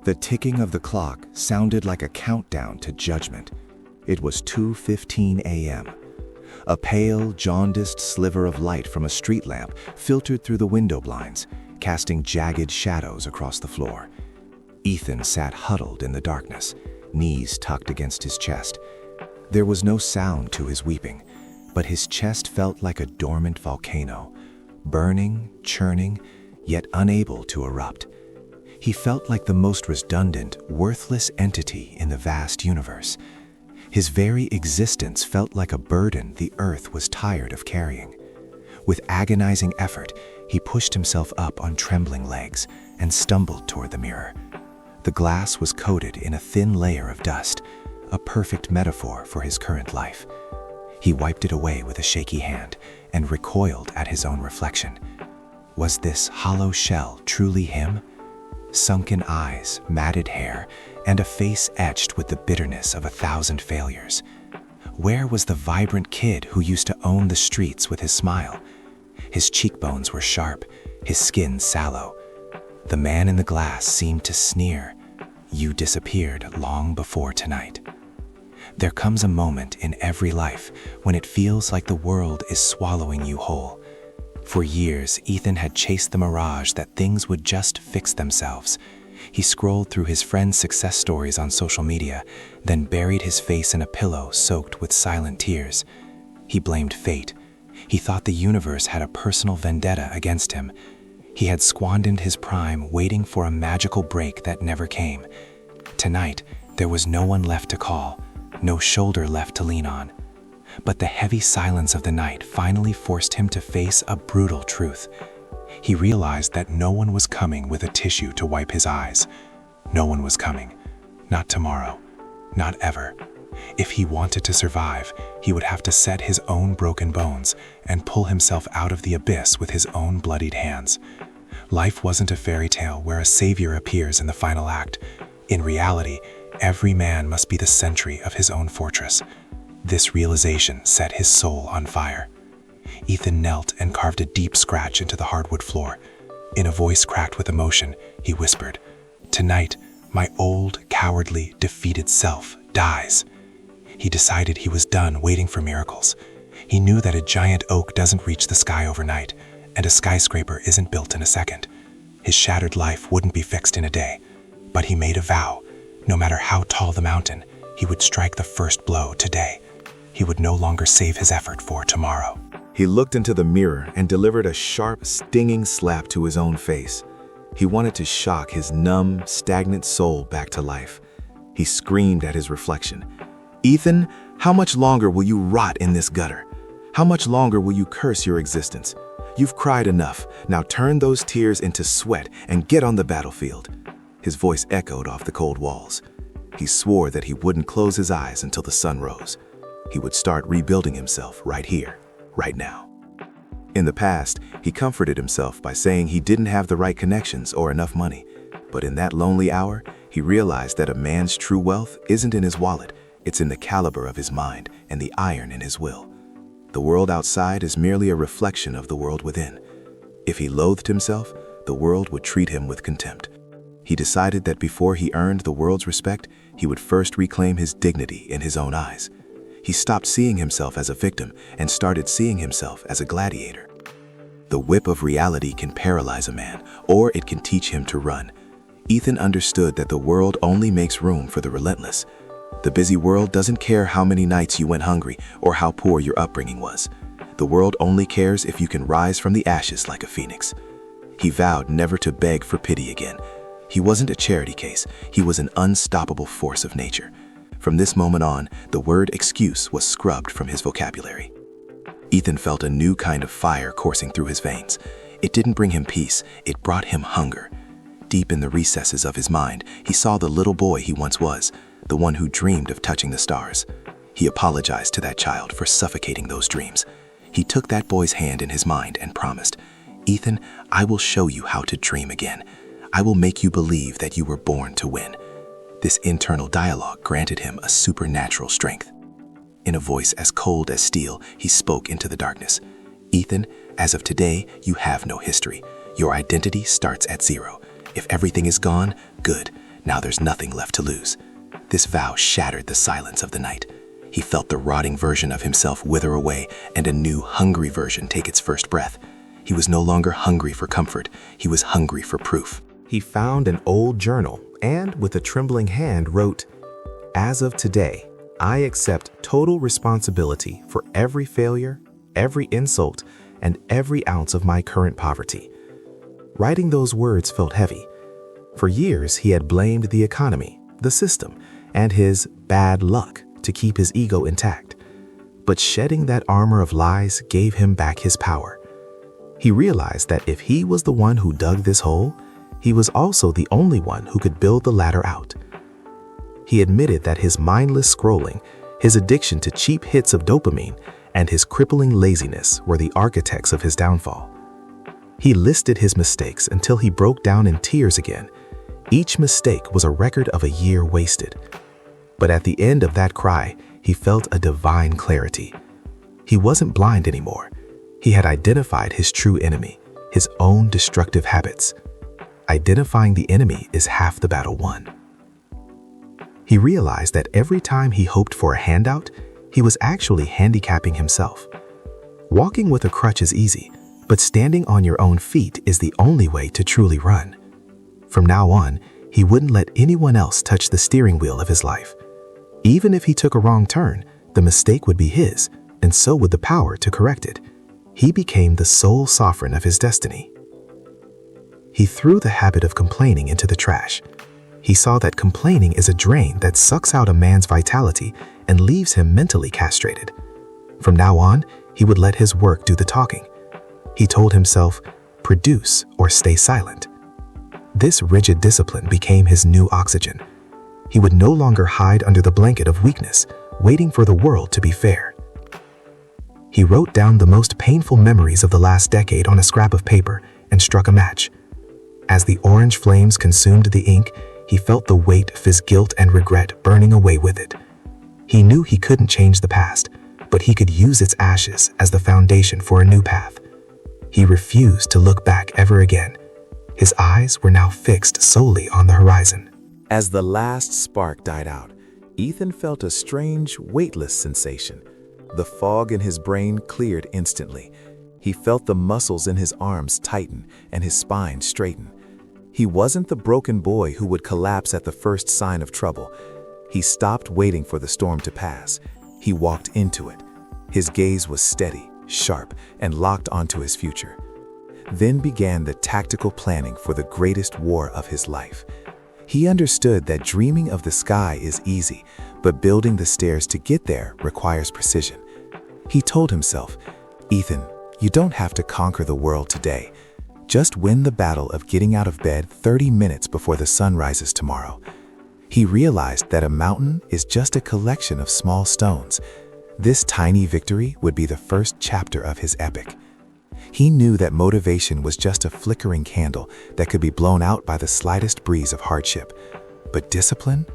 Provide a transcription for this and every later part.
The ticking of the clock sounded like a countdown to judgment. It was 2:15 a.m. A pale, jaundiced sliver of light from a street lamp filtered through the window blinds, casting jagged shadows across the floor. Ethan sat huddled in the darkness, knees tucked against his chest. There was no sound to his weeping, but his chest felt like a dormant volcano, burning, churning, yet unable to erupt. He felt like the most redundant, worthless entity in the vast universe. His very existence felt like a burden the earth was tired of carrying. With agonizing effort, he pushed himself up on trembling legs and stumbled toward the mirror. The glass was coated in a thin layer of dust, a perfect metaphor for his current life. He wiped it away with a shaky hand and recoiled at his own reflection. Was this hollow shell truly him? Sunken eyes, matted hair, and a face etched with the bitterness of 1,000 failures. Where was the vibrant kid who used to own the streets with his smile? His cheekbones were sharp, his skin sallow. The man in the glass seemed to sneer. You disappeared long before tonight. There comes a moment in every life when it feels like the world is swallowing you whole. For years, Ethan had chased the mirage that things would just fix themselves. He scrolled through his friends' success stories on social media, then buried his face in a pillow soaked with silent tears. He blamed fate. He thought the universe had a personal vendetta against him. He had squandered his prime waiting for a magical break that never came. Tonight, there was no one left to call, no shoulder left to lean on. But the heavy silence of the night finally forced him to face a brutal truth. He realized that no one was coming with a tissue to wipe his eyes. No one was coming. Not tomorrow. Not ever. If he wanted to survive, he would have to set his own broken bones and pull himself out of the abyss with his own bloodied hands. Life wasn't a fairy tale where a savior appears in the final act. In reality, every man must be the sentry of his own fortress. This realization set his soul on fire. Ethan knelt and carved a deep scratch into the hardwood floor. In a voice cracked with emotion, he whispered, "Tonight, my old, cowardly, defeated self dies." He decided he was done waiting for miracles. He knew that a giant oak doesn't reach the sky overnight, and a skyscraper isn't built in a second. His shattered life wouldn't be fixed in a day, but he made a vow. No matter how tall the mountain, he would strike the first blow today. He would no longer save his effort for tomorrow. He looked into the mirror and delivered a sharp, stinging slap to his own face. He wanted to shock his numb, stagnant soul back to life. He screamed at his reflection, "Ethan, how much longer will you rot in this gutter? How much longer will you curse your existence? You've cried enough. Now turn those tears into sweat and get on the battlefield." His voice echoed off the cold walls. He swore that he wouldn't close his eyes until the sun rose. He would start rebuilding himself right here, right now. In the past, he comforted himself by saying he didn't have the right connections or enough money. But in that lonely hour, he realized that a man's true wealth isn't in his wallet, it's in the caliber of his mind and the iron in his will. The world outside is merely a reflection of the world within. If he loathed himself, the world would treat him with contempt. He decided that before he earned the world's respect, he would first reclaim his dignity in his own eyes. He stopped seeing himself as a victim and started seeing himself as a gladiator. The whip of reality can paralyze a man, or it can teach him to run. Ethan understood that the world only makes room for the relentless. The busy world doesn't care how many nights you went hungry or how poor your upbringing was. The world only cares if you can rise from the ashes like a phoenix. He vowed never to beg for pity again. He wasn't a charity case, he was an unstoppable force of nature. From this moment on, the word excuse was scrubbed from his vocabulary. Ethan felt a new kind of fire coursing through his veins. It didn't bring him peace, it brought him hunger. Deep in the recesses of his mind, he saw the little boy he once was, the one who dreamed of touching the stars. He apologized to that child for suffocating those dreams. He took that boy's hand in his mind and promised, "Ethan, I will show you how to dream again. I will make you believe that you were born to win." This internal dialogue granted him a supernatural strength. In a voice as cold as steel, he spoke into the darkness. "Ethan, as of today, you have no history. Your identity starts at zero. If everything is gone, good. Now there's nothing left to lose. This vow shattered the silence of the night. He felt the rotting version of himself wither away and a new, hungry version take its first breath. He was no longer hungry for comfort. He was hungry for proof. He found an old journal and, with a trembling hand, wrote, "As of today, I accept total responsibility for every failure, every insult, and every ounce of my current poverty." Writing those words felt heavy. For years, he had blamed the economy, the system, and his bad luck to keep his ego intact. But shedding that armor of lies gave him back his power. He realized that if he was the one who dug this hole, he was also the only one who could build the ladder out. He admitted that his mindless scrolling, his addiction to cheap hits of dopamine, and his crippling laziness were the architects of his downfall. He listed his mistakes until he broke down in tears again. Each mistake was a record of a year wasted. But at the end of that cry, he felt a divine clarity. He wasn't blind anymore. He had identified his true enemy, his own destructive habits. Identifying the enemy is half the battle won. He realized that every time he hoped for a handout, he was actually handicapping himself. Walking with a crutch is easy, but standing on your own feet is the only way to truly run. From now on, he wouldn't let anyone else touch the steering wheel of his life. Even if he took a wrong turn, the mistake would be his, and so would the power to correct it. He became the sole sovereign of his destiny. He threw the habit of complaining into the trash. He saw that complaining is a drain that sucks out a man's vitality and leaves him mentally castrated. From now on, he would let his work do the talking. He told himself, produce or stay silent. This rigid discipline became his new oxygen. He would no longer hide under the blanket of weakness, waiting for the world to be fair. He wrote down the most painful memories of the last decade on a scrap of paper and struck a match. As the orange flames consumed the ink, he felt the weight of his guilt and regret burning away with it. He knew he couldn't change the past, but he could use its ashes as the foundation for a new path. He refused to look back ever again. His eyes were now fixed solely on the horizon. As the last spark died out, Ethan felt a strange, weightless sensation. The fog in his brain cleared instantly. He felt the muscles in his arms tighten and his spine straighten. He wasn't the broken boy who would collapse at the first sign of trouble. He stopped waiting for the storm to pass. He walked into it. His gaze was steady, sharp, and locked onto his future. Then began the tactical planning for the greatest war of his life. He understood that dreaming of the sky is easy, but building the stairs to get there requires precision. He told himself, "Ethan, you don't have to conquer the world today. Just win the battle of getting out of bed 30 minutes before the sun rises tomorrow." He realized that a mountain is just a collection of small stones. This tiny victory would be the first chapter of his epic. He knew that motivation was just a flickering candle that could be blown out by the slightest breeze of hardship. But discipline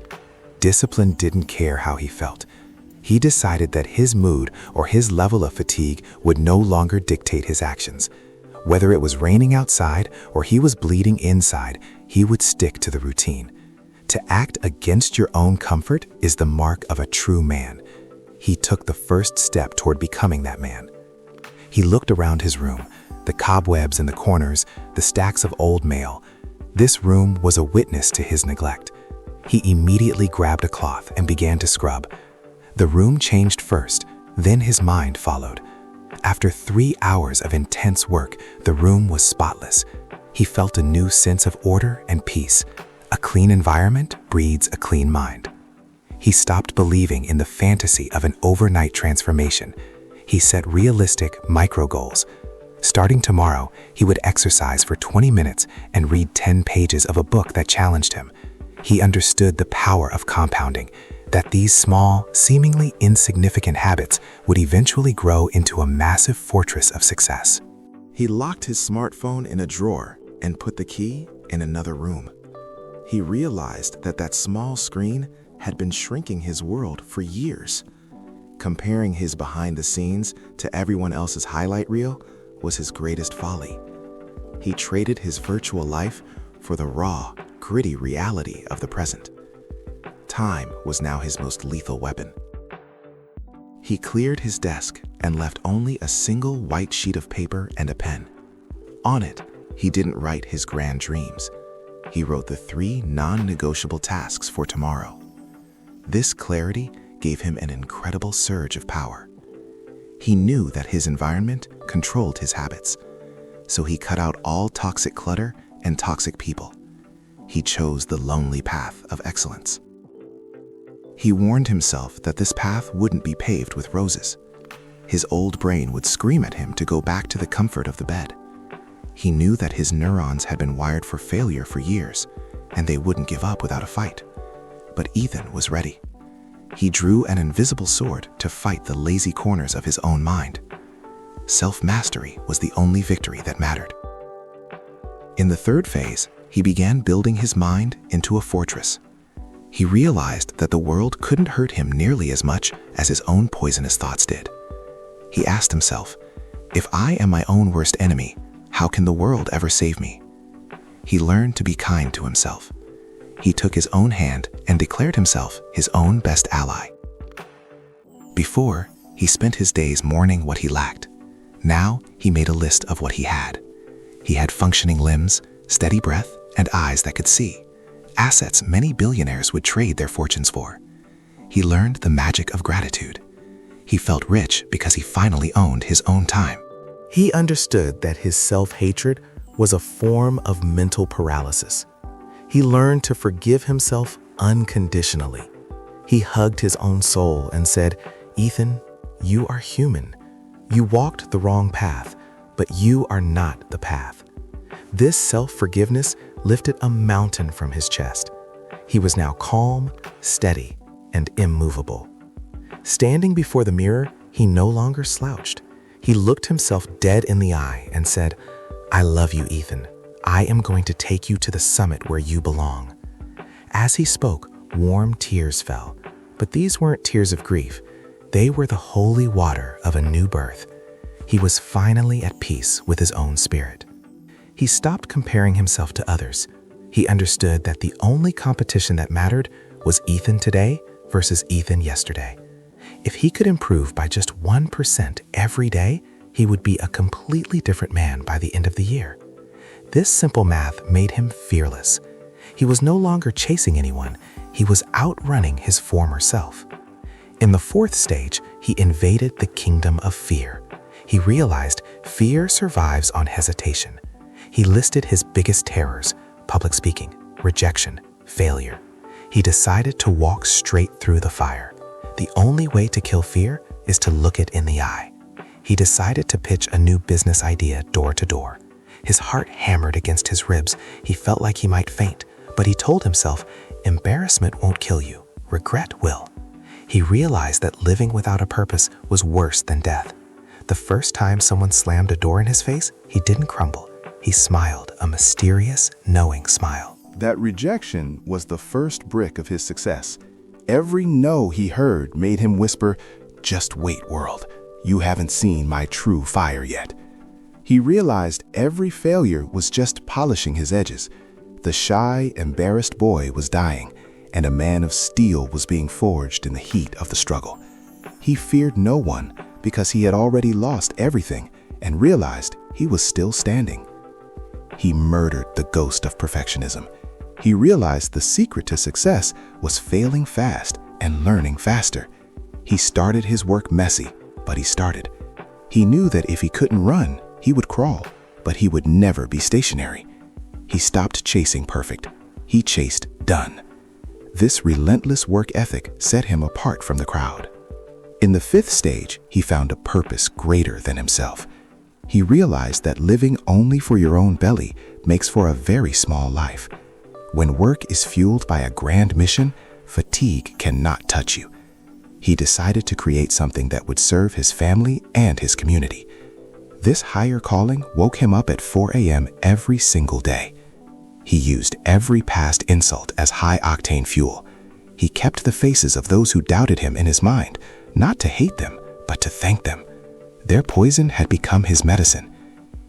didn't care how he felt. He decided that his mood or his level of fatigue would no longer dictate his actions. Whether it was raining outside or he was bleeding inside, he would stick to the routine. To act against your own comfort is the mark of a true man. He took the first step toward becoming that man. He looked around his room, the cobwebs in the corners, the stacks of old mail. This room was a witness to his neglect. He immediately grabbed a cloth and began to scrub. The room changed first, then his mind followed. After 3 hours of intense work, the room was spotless. He felt a new sense of order and peace. A clean environment breeds a clean mind. He stopped believing in the fantasy of an overnight transformation. He set realistic micro goals. Starting tomorrow, he would exercise for 20 minutes and read 10 pages of a book that challenged him. He understood the power of compounding, that these small, seemingly insignificant habits would eventually grow into a massive fortress of success. He locked his smartphone in a drawer and put the key in another room. He realized that that small screen had been shrinking his world for years. Comparing his behind the scenes to everyone else's highlight reel was his greatest folly. He traded his virtual life for the raw, gritty reality of the present. Time was now his most lethal weapon. He cleared his desk and left only a single white sheet of paper and a pen. On it, he didn't write his grand dreams. He wrote the 3 non-negotiable tasks for tomorrow. This clarity gave him an incredible surge of power. He knew that his environment controlled his habits, so he cut out all toxic clutter and toxic people. He chose the lonely path of excellence. He warned himself that this path wouldn't be paved with roses. His old brain would scream at him to go back to the comfort of the bed. He knew that his neurons had been wired for failure for years, and they wouldn't give up without a fight. But Ethan was ready. He drew an invisible sword to fight the lazy corners of his own mind. Self-mastery was the only victory that mattered. In the 3rd phase, he began building his mind into a fortress. He realized that the world couldn't hurt him nearly as much as his own poisonous thoughts did. He asked himself, if I am my own worst enemy, how can the world ever save me? He learned to be kind to himself. He took his own hand and declared himself his own best ally. Before, he spent his days mourning what he lacked. Now, he made a list of what he had. He had functioning limbs, steady breath, and eyes that could see. Assets many billionaires would trade their fortunes for. He learned the magic of gratitude. He felt rich because he finally owned his own time. He understood that his self-hatred was a form of mental paralysis. He learned to forgive himself unconditionally. He hugged his own soul and said, Ethan, you are human. You walked the wrong path, but you are not the path. This self-forgiveness lifted a mountain from his chest. He was now calm, steady, and immovable. Standing before the mirror, he no longer slouched. He looked himself dead in the eye and said, I love you, Ethan. I am going to take you to the summit where you belong. As he spoke, warm tears fell, but these weren't tears of grief. They were the holy water of a new birth. He was finally at peace with his own spirit. He stopped comparing himself to others. He understood that the only competition that mattered was Ethan today versus Ethan yesterday. If he could improve by just 1% every day, he would be a completely different man by the end of the year. This simple math made him fearless. He was no longer chasing anyone. He was outrunning his former self. In the 4th stage, he invaded the kingdom of fear. He realized fear survives on hesitation. He listed his biggest terrors: public speaking, rejection, failure. He decided to walk straight through the fire. The only way to kill fear is to look it in the eye. He decided to pitch a new business idea door to door. His heart hammered against his ribs. He felt like he might faint, but he told himself, embarrassment won't kill you, regret will. He realized that living without a purpose was worse than death. The first time someone slammed a door in his face, he didn't crumble. He smiled, a mysterious, knowing smile. That rejection was the first brick of his success. Every no he heard made him whisper, just wait, world. You haven't seen my true fire yet. He realized every failure was just polishing his edges. The shy, embarrassed boy was dying, and a man of steel was being forged in the heat of the struggle. He feared no one because he had already lost everything and realized he was still standing. He murdered the ghost of perfectionism. He realized the secret to success was failing fast and learning faster. He started his work messy, but he started. He knew that if he couldn't run, he would crawl, but he would never be stationary. He stopped chasing perfect. He chased done. This relentless work ethic set him apart from the crowd. In the 5th stage, he found a purpose greater than himself. He realized that living only for your own belly makes for a very small life. When work is fueled by a grand mission, fatigue cannot touch you. He decided to create something that would serve his family and his community. This higher calling woke him up at 4 a.m. every single day. He used every past insult as high-octane fuel. He kept the faces of those who doubted him in his mind, not to hate them, but to thank them. Their poison had become his medicine.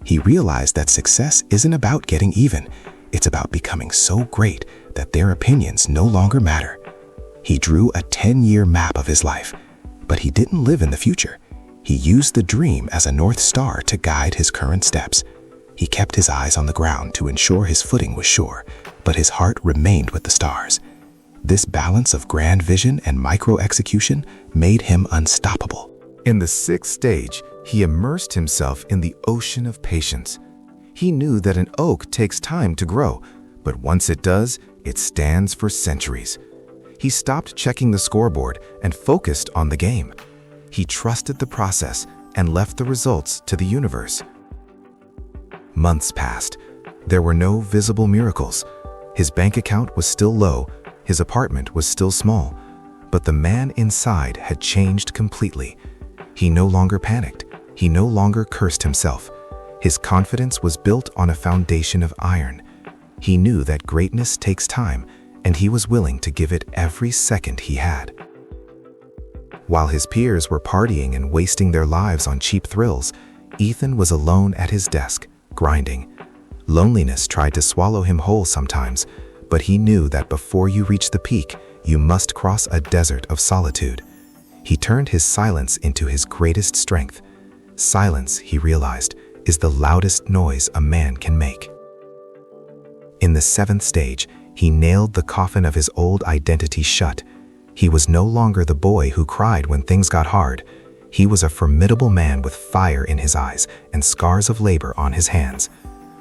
He realized that success isn't about getting even. It's about becoming so great that their opinions no longer matter. He drew a 10-year map of his life, but he didn't live in the future. He used the dream as a North Star to guide his current steps. He kept his eyes on the ground to ensure his footing was sure, but his heart remained with the stars. This balance of grand vision and micro-execution made him unstoppable. In the 6th stage, he immersed himself in the ocean of patience. He knew that an oak takes time to grow, but once it does, it stands for centuries. He stopped checking the scoreboard and focused on the game. He trusted the process and left the results to the universe. Months passed. There were no visible miracles. His bank account was still low, his apartment was still small, but the man inside had changed completely. He no longer panicked. He no longer cursed himself. His confidence was built on a foundation of iron. He knew that greatness takes time, and he was willing to give it every second he had. While his peers were partying and wasting their lives on cheap thrills, Ethan was alone at his desk, grinding. Loneliness tried to swallow him whole sometimes, but he knew that before you reach the peak, you must cross a desert of solitude. He turned his silence into his greatest strength. Silence, he realized, is the loudest noise a man can make. In the 7th stage, he nailed the coffin of his old identity shut. He was no longer the boy who cried when things got hard. He was a formidable man with fire in his eyes and scars of labor on his hands.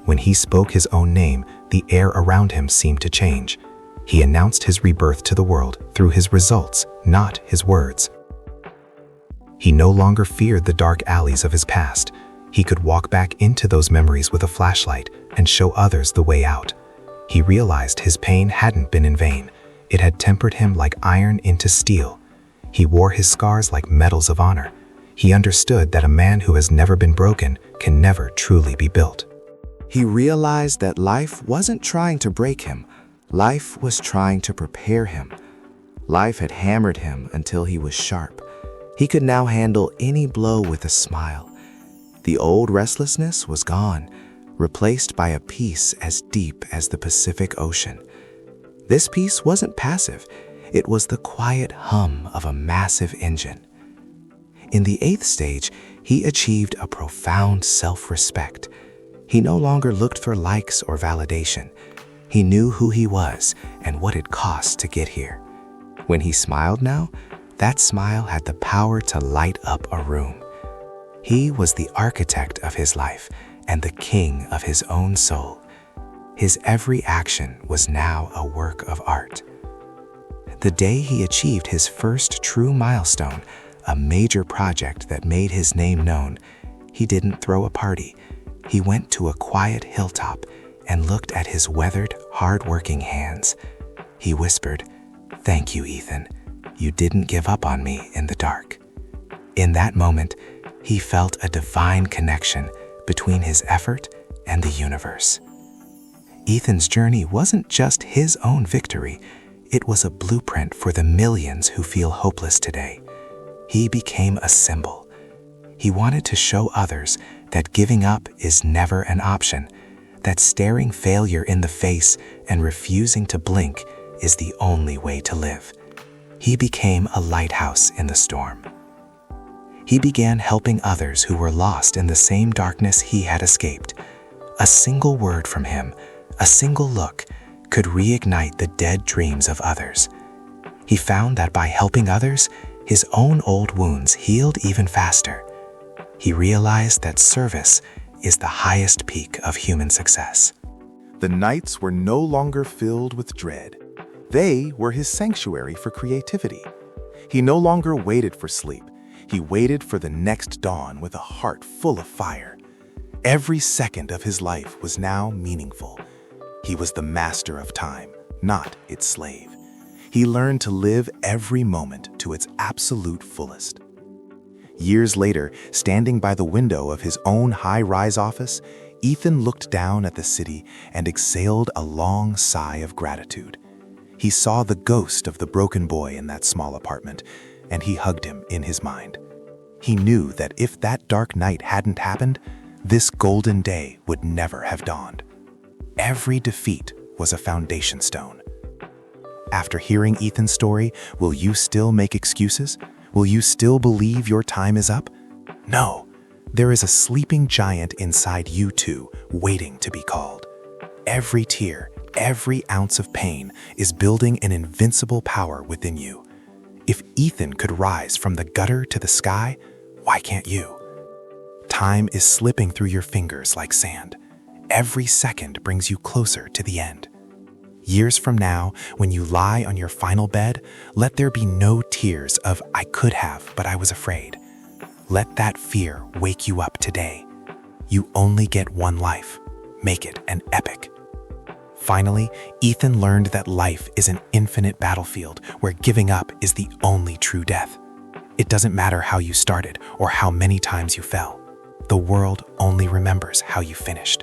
When he spoke his own name, the air around him seemed to change. He announced his rebirth to the world through his results, not his words. He no longer feared the dark alleys of his past. He could walk back into those memories with a flashlight and show others the way out. He realized his pain hadn't been in vain. It had tempered him like iron into steel. He wore his scars like medals of honor. He understood that a man who has never been broken can never truly be built. He realized that life wasn't trying to break him. Life was trying to prepare him. Life had hammered him until he was sharp. He could now handle any blow with a smile. The old restlessness was gone, replaced by a peace as deep as the Pacific Ocean. This peace wasn't passive. It was the quiet hum of a massive engine. In the 8th stage, he achieved a profound self-respect. He no longer looked for likes or validation. He knew who he was and what it cost to get here. When he smiled now, that smile had the power to light up a room. He was the architect of his life and the king of his own soul. His every action was now a work of art. The day he achieved his first true milestone, a major project that made his name known, he didn't throw a party. He went to a quiet hilltop and looked at his weathered, hard-working hands. He whispered, "Thank you, Ethan. You didn't give up on me in the dark." In that moment, he felt a divine connection between his effort and the universe. Ethan's journey wasn't just his own victory. It was a blueprint for the millions who feel hopeless today. He became a symbol. He wanted to show others that giving up is never an option, that staring failure in the face and refusing to blink is the only way to live. He became a lighthouse in the storm. He began helping others who were lost in the same darkness he had escaped. A single word from him, a single look, could reignite the dead dreams of others. He found that by helping others, his own old wounds healed even faster. He realized that service is the highest peak of human success. The nights were no longer filled with dread. They were his sanctuary for creativity. He no longer waited for sleep. He waited for the next dawn with a heart full of fire. Every second of his life was now meaningful. He was the master of time, not its slave. He learned to live every moment to its absolute fullest. Years later, standing by the window of his own high-rise office, Ethan looked down at the city and exhaled a long sigh of gratitude. He saw the ghost of the broken boy in that small apartment, and he hugged him in his mind. He knew that if that dark night hadn't happened, this golden day would never have dawned. Every defeat was a foundation stone. After hearing Ethan's story, will you still make excuses? Will you still believe your time is up? No, there is a sleeping giant inside you too, waiting to be called. Every tear, every ounce of pain is building an invincible power within you. If Ethan could rise from the gutter to the sky, why can't you? Time is slipping through your fingers like sand. Every second brings you closer to the end. Years from now, when you lie on your final bed, let there be no tears of "I could have, but I was afraid." Let that fear wake you up today. You only get one life. Make it an epic. Finally, Ethan learned that life is an infinite battlefield where giving up is the only true death. It doesn't matter how you started or how many times you fell. The world only remembers how you finished.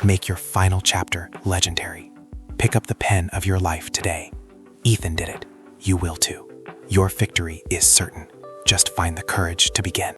Make your final chapter legendary. Pick up the pen of your life today. Ethan did it. You will too. Your victory is certain. Just find the courage to begin.